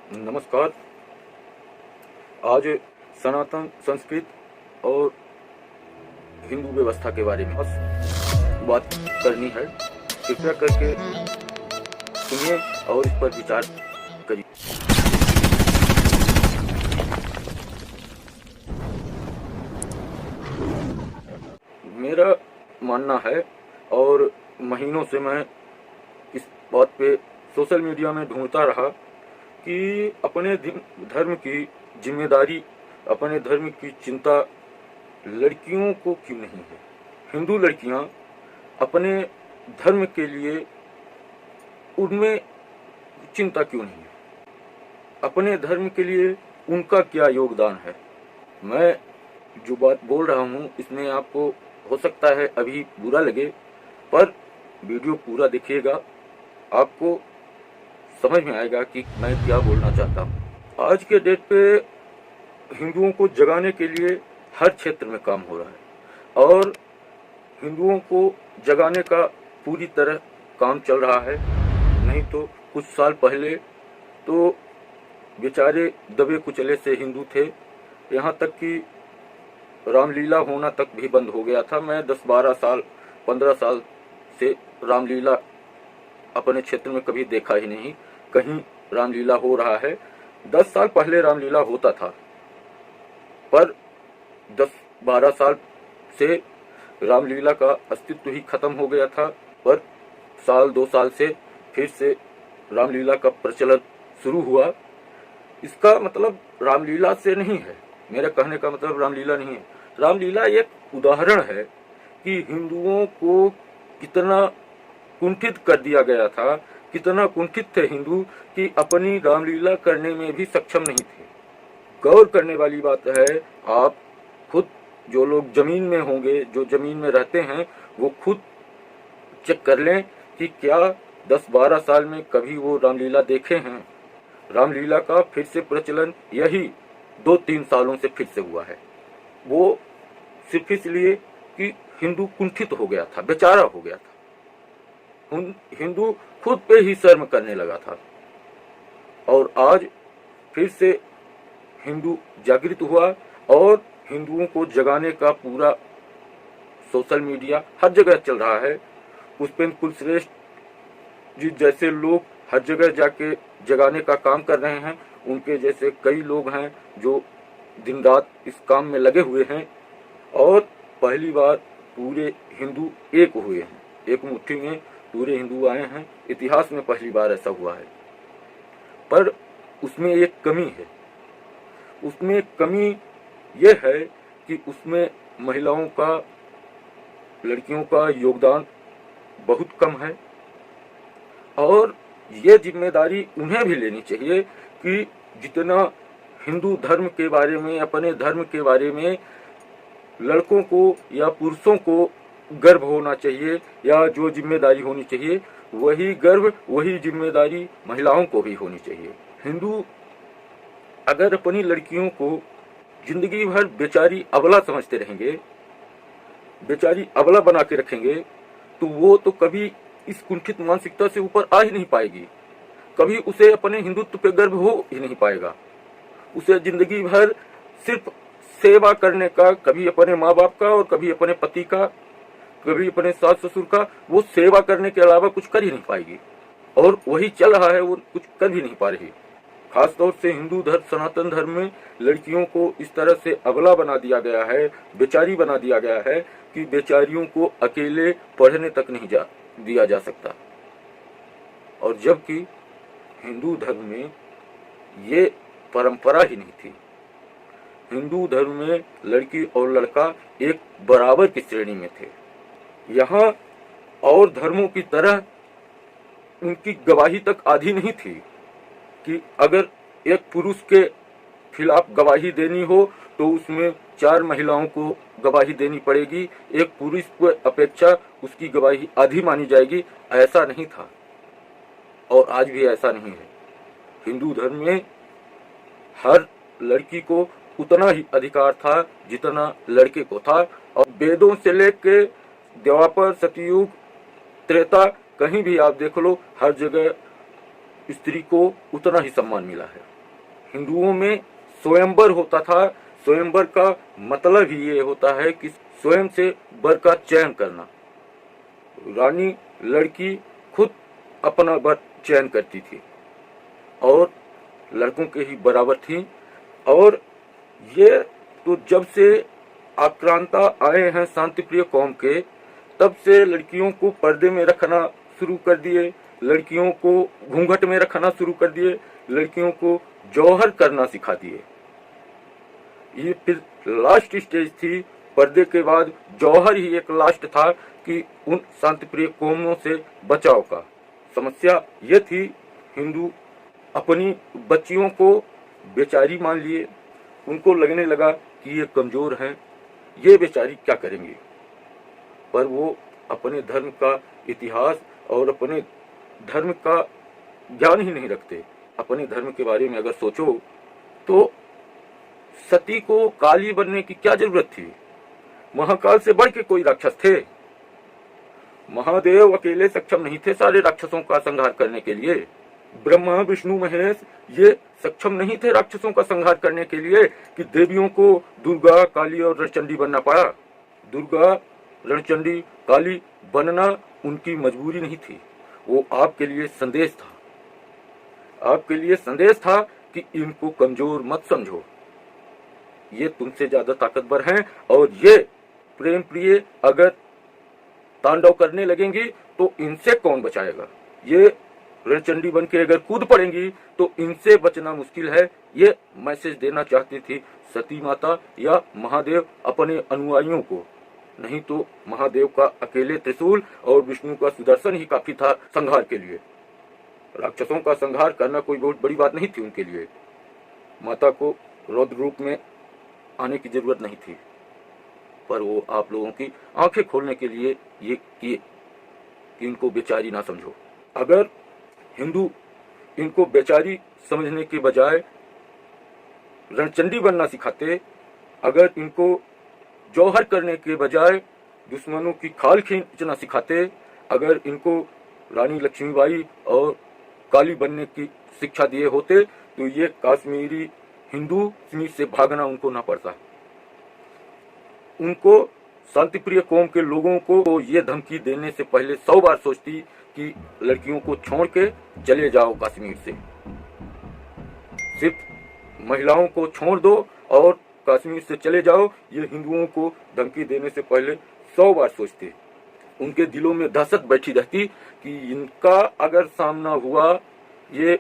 नमस्कार। आज सनातन संस्कृत और हिंदू व्यवस्था के बारे में बस बात करनी है। कृपया करके सुनिए और इस पर विचार करिए। मेरा मानना है और महीनों से मैं इस बात पे सोशल मीडिया में ढूंढता रहा कि अपने धर्म की जिम्मेदारी, अपने धर्म की चिंता लड़कियों को क्यों नहीं है। हिंदू लड़कियां अपने धर्म के लिए उनमें चिंता क्यों नहीं है, अपने धर्म के लिए उनका क्या योगदान है। मैं जो बात बोल रहा हूँ इसमें आपको हो सकता है अभी बुरा लगे, पर वीडियो पूरा देखिएगा, आपको समझ में आएगा कि मैं क्या बोलना चाहता हूँ। आज के डेट पे हिंदुओं को जगाने के लिए हर क्षेत्र में काम हो रहा है और हिंदुओं को जगाने का पूरी तरह काम चल रहा है। नहीं तो कुछ साल पहले तो बेचारे दबे कुचले से हिंदू थे, यहाँ तक कि रामलीला होना तक भी बंद हो गया था। मैं 10-12 साल 15 साल से रामलीला अपने क्षेत्र में कभी देखा ही नहीं, कहीं रामलीला हो रहा है। 10 साल पहले रामलीला होता था, पर 10-12 साल से रामलीला का अस्तित्व ही खत्म हो गया था। पर साल 2 साल से फिर से रामलीला का प्रचलन शुरू हुआ। इसका मतलब रामलीला से नहीं है, मेरे कहने का मतलब रामलीला नहीं है। रामलीला एक उदाहरण है कि हिंदुओं को कितना कुंठित कर दिया गया था, कितना कुंठित थे हिंदू कि अपनी रामलीला करने में भी सक्षम नहीं थे। गौर करने वाली बात है, आप खुद जो लोग जमीन में होंगे, जो जमीन में रहते हैं, वो खुद चेक कर लें कि क्या 10-12 साल में कभी वो रामलीला देखे हैं। रामलीला का फिर से प्रचलन यही 2-3 सालों से फिर से हुआ है। वो सिर्फ इसलिए कि हिंदू कुंठित हो गया था, बेचारा हो गया था, हिंदू खुद पे ही शर्म करने लगा था। और आज फिर से हिंदू जागृत हुआ और हिंदुओं को जगाने का पूरा सोशल मीडिया हर जगह चल रहा है। पुष्पेंद्र कुलश्रेष्ठ जी जैसे लोग हर जगह जाके जगाने का काम कर रहे हैं। उनके जैसे कई लोग हैं जो दिन रात इस काम में लगे हुए हैं और पहली बार पूरे हिंदू एक हुए हैं, एक मुट्ठी में पूरे हिंदू आए हैं। इतिहास में पहली बार ऐसा हुआ है, पर उसमें एक कमी है। उसमें कमी यह है कि उसमें महिलाओं का, लड़कियों का योगदान बहुत कम है और ये जिम्मेदारी उन्हें भी लेनी चाहिए कि जितना हिंदू धर्म के बारे में, अपने धर्म के बारे में लड़कों को या पुरुषों को गर्व होना चाहिए या जो जिम्मेदारी होनी चाहिए, वही गर्व, वही जिम्मेदारी महिलाओं को भी होनी चाहिए। हिंदू अगर अपनी लड़कियों को जिंदगी भर बेचारी अबला समझते रहेंगे, बेचारी अबला बना के रखेंगे, तो वो तो कभी इस कुंठित मानसिकता से ऊपर आ ही नहीं पाएगी, कभी उसे अपने हिंदुत्व पे गर्व हो ही नहीं पाएगा। उसे जिंदगी भर सिर्फ सेवा करने का, कभी अपने माँ बाप का और कभी अपने पति का, कभी अपने सास ससुर का, वो सेवा करने के अलावा कुछ कर ही नहीं पाएगी। और वही चल रहा है, वो कुछ कर भी नहीं पा रही। खासतौर से हिंदू धर्म, सनातन धर्म में लड़कियों को इस तरह से अबला बना दिया गया है, बेचारी बना दिया गया है कि बेचारियों को अकेले पढ़ने तक नहीं दिया जा सकता। और जबकि हिंदू धर्म में ये परंपरा ही नहीं थी। हिंदू धर्म में लड़की और लड़का एक बराबर की श्रेणी में थे। यहाँ और धर्मों की तरह उनकी गवाही तक आधी नहीं थी कि अगर एक पुरुष के खिलाफ गवाही देनी हो तो उसमें 4 महिलाओं को गवाही देनी पड़ेगी, एक पुरुष को अपेक्षा उसकी गवाही आधी मानी जाएगी। ऐसा नहीं था और आज भी ऐसा नहीं है। हिंदू धर्म में हर लड़की को उतना ही अधिकार था जितना लड़के को था। और वेदों से लेकर द्वापर, सतयुग, त्रेता, कहीं भी आप देख लो, हर जगह स्त्री को उतना ही सम्मान मिला है। हिंदुओं में स्वयंवर होता था। स्वयंवर का मतलब ही ये होता है कि स्वयं से वर का चयन करना। रानी लड़की खुद अपना वर चयन करती थी और लड़कों के ही बराबर थी। और ये तो जब से आक्रांता आए हैं शांतिप्रिय कौम के, तब से लड़कियों को पर्दे में रखना शुरू कर दिए, लड़कियों को घूंघट में रखना शुरू कर दिए, लड़कियों को जौहर करना सिखा दिए। ये फिर लास्ट स्टेज थी, पर्दे के बाद जौहर ही एक लास्ट था कि उन शांतिप्रिय कौमों से बचाव का। समस्या ये थी, हिंदू अपनी बच्चियों को बेचारी मान लिए। उनको लगने लगा कि ये कमजोर हैं, ये बेचारी क्या करेंगी। पर वो अपने धर्म का इतिहास और अपने धर्म का ज्ञान ही नहीं रखते। अपने धर्म के बारे में अगर सोचो तो सती को काली बनने की क्या जरूरत थी? महाकाल से बढ़ के कोई राक्षस थे? महादेव अकेले सक्षम नहीं थे सारे राक्षसों का संहार करने के लिए। ब्रह्मा विष्णु महेश ये सक्षम नहीं थे राक्षसों का संहार करने के लिए कि देवियों को दुर्गा काली और रणचंडी बनना पड़ा। दुर्गा रणचंडी काली बनना उनकी मजबूरी नहीं थी, वो आपके लिए संदेश था। आपके लिए संदेश था कि इनको कमजोर मत समझो, ये तुमसे ज्यादा ताकतवर हैं और ये प्रेम प्रिय अगर तांडव करने लगेंगी तो इनसे कौन बचाएगा। ये रणचंडी बन के अगर कूद पड़ेंगी तो इनसे बचना मुश्किल है। ये मैसेज देना चाहती थी सती माता या महादेव अपने अनुयायियों को। नहीं तो महादेव का अकेले त्रिशूल और विष्णु का सुदर्शन ही काफी था संहार के लिए। राक्षसों का संहार करना कोई बहुत बड़ी बात नहीं थी उनके लिए। माता को रौद्र रूप में आने की जरूरत नहीं थी, पर वो आप लोगों की आंखें खोलने के लिए ये किए कि इनको बेचारी ना समझो। अगर हिंदू इनको बेचारी समझने के बजाय रणचंडी बनना सिखाते, अगर इनको जौहर करने के बजाय दुश्मनों की खाल खींचना सिखाते, अगर इनको रानी लक्ष्मीबाई और काली बनने की शिक्षा दिए होते तो ये कश्मीरी हिंदू कश्मीर से भागना उनको ना पड़ता। उनको शांतिप्रिय कौम के लोगों को ये धमकी देने से पहले 100 बार सोचती कि लड़कियों को छोड़ के चले जाओ कश्मीर से, सिर्फ महिलाओं को छोड़ दो और कश्मीर से चले जाओ। ये हिंदुओं को धमकी देने से पहले 100 बार सोचते। उनके दिलों में दहशत बैठी रहती कि इनका अगर सामना हुआ, ये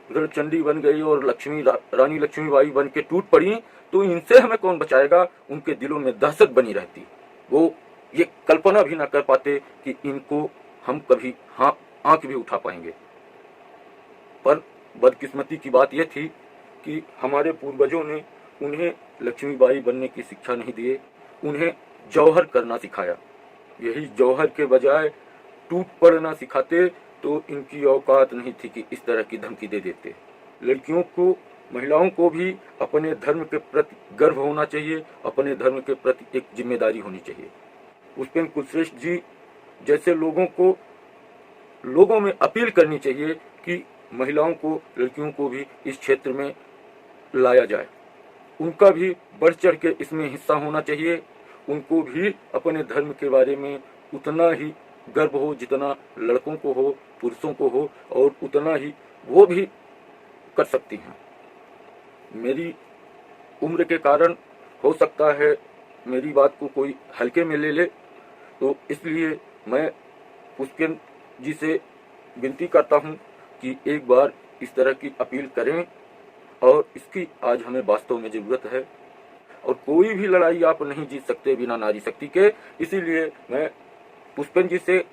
रणचंडी बन गई और रानी लक्ष्मीबाई बन के टूट पड़ी तो इनसे हमें कौन बचाएगा। उनके दिलों में दहशत बनी रहती। वो ये कल्पना भी ना कर पाते कि इनको हम कभी आंख भी उठा पाएंगे। पर बदकिस्मती की बात यह थी कि हमारे पूर्वजों ने उन्हें लक्ष्मीबाई बनने की शिक्षा नहीं दिए, उन्हें जौहर करना सिखाया। यही जौहर के बजाय टूट पड़ना सिखाते तो इनकी औकात नहीं थी कि इस तरह की धमकी दे देते। लड़कियों को, महिलाओं को भी अपने धर्म के प्रति गर्व होना चाहिए, अपने धर्म के प्रति एक जिम्मेदारी होनी चाहिए। पुष्पेंद्र कुलश्रेष्ठ जी जैसे लोगों में अपील करनी चाहिए कि महिलाओं को, लड़कियों को भी इस क्षेत्र में लाया जाए। उनका भी बढ़ चढ़ के इसमें हिस्सा होना चाहिए। उनको भी अपने धर्म के बारे में उतना ही गर्व हो जितना लड़कों को हो, पुरुषों को हो, और उतना ही वो भी कर सकती हैं। मेरी उम्र के कारण हो सकता है मेरी बात को कोई हल्के में ले ले, तो इसलिए मैं पुष्पेंद्र जी से विनती करता हूं कि एक बार इस तरह की अपील करें, और इसकी आज हमें वास्तव में जरूरत है। और कोई भी लड़ाई आप नहीं जीत सकते बिना नारी शक्ति के। इसीलिए मैं पुष्पेंद्र जी से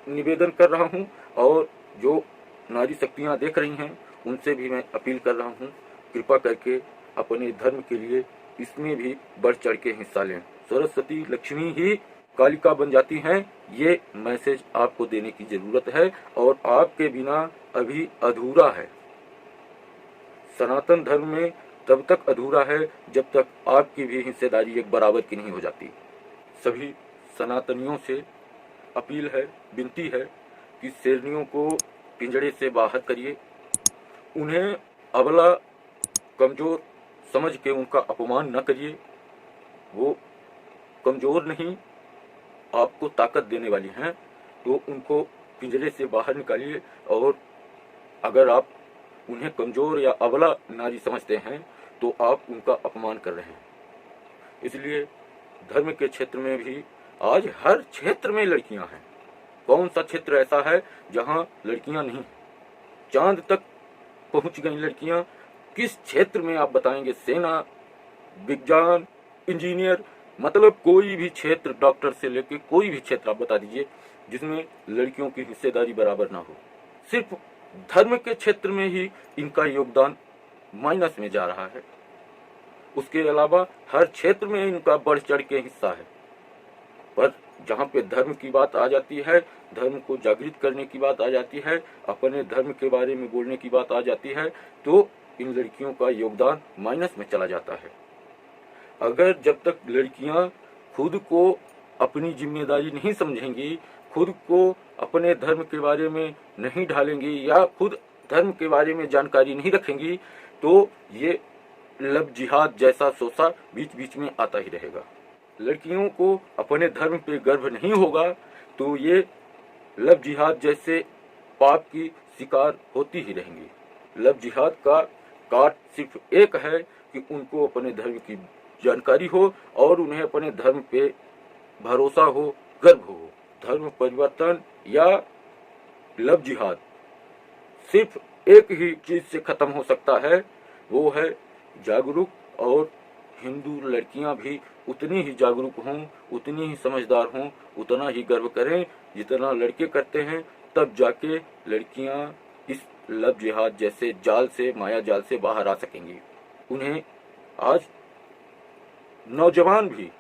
निवेदन कर रहा हूं, और जो नारी शक्तियां देख रही हैं उनसे भी मैं अपील कर रहा हूं, कृपा करके अपने धर्म के लिए इसमें भी बढ़ चढ़ के हिस्सा लें। सरस्वती लक्ष्मी ही कालिका बन जाती हैं, ये मैसेज आपको देने की जरूरत है, और आपके बिना अभी अधूरा है। सनातन धर्म में तब तक अधूरा है जब तक आपकी भी हिस्सेदारी एक बराबर की नहीं हो जाती। सभी सनातनियों से अपील है, विनती है कि शेरनियों को पिंजड़े से बाहर करिए, उन्हें अबला कमजोर समझ के उनका अपमान न करिए। वो कमजोर नहीं, आपको ताकत देने वाली हैं, तो उनको पिंजरे से बाहर निकालिए। और अगर आप उन्हें कमजोर या अबला नारी समझते हैं तो आप उनका अपमान कर रहे हैं। इसलिए धर्म के क्षेत्र में भी आज हर क्षेत्र में लड़कियां हैं। कौन सा क्षेत्र ऐसा है जहां लड़कियां नहीं? चांद तक पहुंच गई लड़कियां। किस क्षेत्र में आप बताएंगे? सेना, विज्ञान, इंजीनियर, मतलब कोई भी क्षेत्र, डॉक्टर से लेकर कोई भी क्षेत्र आप बता दीजिए जिसमें लड़कियों की हिस्सेदारी बराबर ना हो। सिर्फ धर्म के क्षेत्र में ही इनका योगदान माइनस में जा रहा है। उसके अलावा हर क्षेत्र में इनका बढ़ चढ़ के हिस्सा है। पर जहाँ पे धर्म की बात आ जाती है, धर्म को जागृत करने की बात आ जाती है, अपने धर्म के बारे में बोलने की बात आ जाती है, तो इन लड़कियों का योगदान माइनस में चला जाता है। अगर जब तक लड़कियां खुद को अपनी जिम्मेदारी नहीं समझेंगी, खुद को अपने धर्म के बारे में नहीं ढालेंगी या खुद धर्म के बारे में जानकारी नहीं रखेंगी, तो ये लव जिहाद जैसा सोसा बीच बीच में आता ही रहेगा। लड़कियों को अपने धर्म पे गर्व नहीं होगा तो ये लव जिहाद जैसे पाप की शिकार होती ही रहेंगी। लव जिहाद का काट सिर्फ एक है कि उनको अपने धर्म की जानकारी हो और उन्हें अपने धर्म पे भरोसा हो, गर्व हो। धर्म परिवर्तन या लव जिहाद सिर्फ एक ही चीज से खत्म हो सकता है, वो है जागरूक। और हिंदू लड़कियां भी उतनी ही जागरूक हों, उतनी ही समझदार हों, उतना ही गर्व करें जितना लड़के करते हैं। तब जाके लड़कियां इस लव जिहाद जैसे जाल से, माया जाल से बाहर आ सकेंगी। उन्हें आज नौजवान भी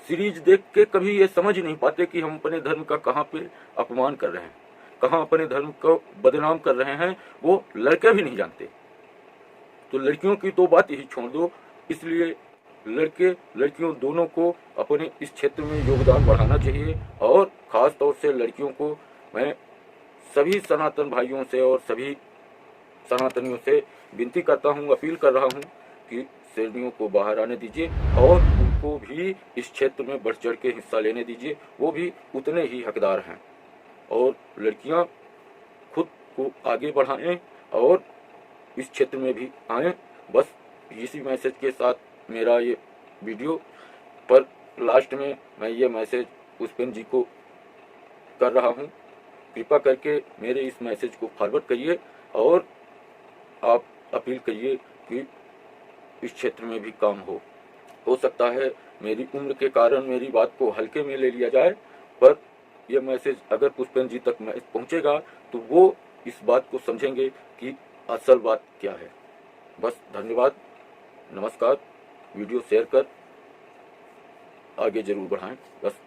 सीरीज देख के कभी ये समझ नहीं पाते कि हम अपने धर्म का कहाँ पे अपमान कर रहे हैं, कहाँ अपने धर्म को बदनाम कर रहे हैं, वो लड़के भी नहीं जानते। तो लड़कियों की तो बात ही छोड़ दो। इसलिए लड़के लड़कियों दोनों को अपने इस क्षेत्र में योगदान बढ़ाना चाहिए। और खास तौर से लड़कियों को मैं सभी सनातन भाइयों से और सभी सनातनियों से विनती करता हूँ, अपील कर रहा हूँ कि शेरनियों को बाहर आने दीजिए और उनको भी इस क्षेत्र में बढ़ चढ़ के हिस्सा लेने दीजिए। वो भी उतने ही हकदार हैं। और लड़कियाँ खुद को आगे बढ़ाएं और इस क्षेत्र में भी आएं। बस इसी मैसेज के साथ मेरा ये वीडियो पर लास्ट में मैं ये मैसेज पुष्पेंद्र जी को कर रहा हूँ। कृपा करके मेरे इस मैसेज को फॉरवर्ड करिए और आप अपील करिए कि इस क्षेत्र में भी काम हो सकता है मेरी उम्र के कारण मेरी बात को हल्के में ले लिया जाए, पर यह मैसेज अगर पुष्पेंद्र जी तक पहुंचेगा तो वो इस बात को समझेंगे कि असल बात क्या है। बस धन्यवाद, नमस्कार। वीडियो शेयर कर आगे जरूर बढ़ाएं। बस